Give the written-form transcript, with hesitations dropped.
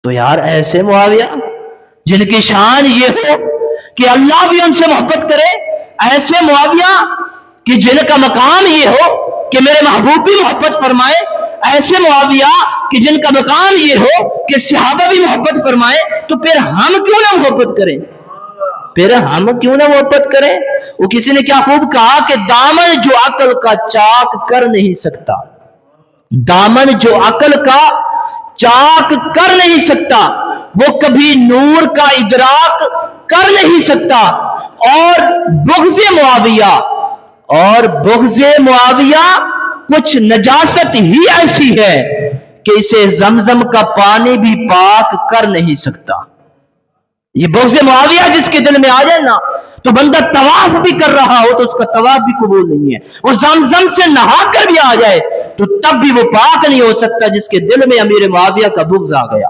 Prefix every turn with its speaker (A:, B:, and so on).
A: तो यार ऐसे मुआविया जिनकी शान ये हो कि अल्लाह भी उनसे मोहब्बत करे, ऐसे मुआविया कि जिनका मकाम ये हो कि मेरे महबूब भी मोहब्बत फरमाए, ऐसे मुआविया कि जिनका मकाम ये हो कि सहाबा भी मोहब्बत फरमाए, तो फिर हम क्यों ना मोहब्बत करें? फिर हम क्यों ना मोहब्बत करें? वो किसी ने क्या खूब कहा कि दामन जो अकल का चाक कर नहीं सकता, दामन जो अकल का चाक कर नहीं सकता, वो कभी नूर का इदराक कर नहीं सकता। और बुग़्ज़े मुआविया कुछ नजासत ही ऐसी है कि इसे जमजम का पानी भी पाक कर नहीं सकता। ये बुग़्ज़े मुआविया जिसके दिल में आ जाए ना, तो बंदा तवाफ भी कर रहा हो तो उसका तवाफ भी कबूल नहीं है। वो जमजम से नहा कर भी आ जाए तो तब भी वो पाक नहीं हो सकता जिसके दिल में अमीर मुआविया का बुग़्ज़ आ गया।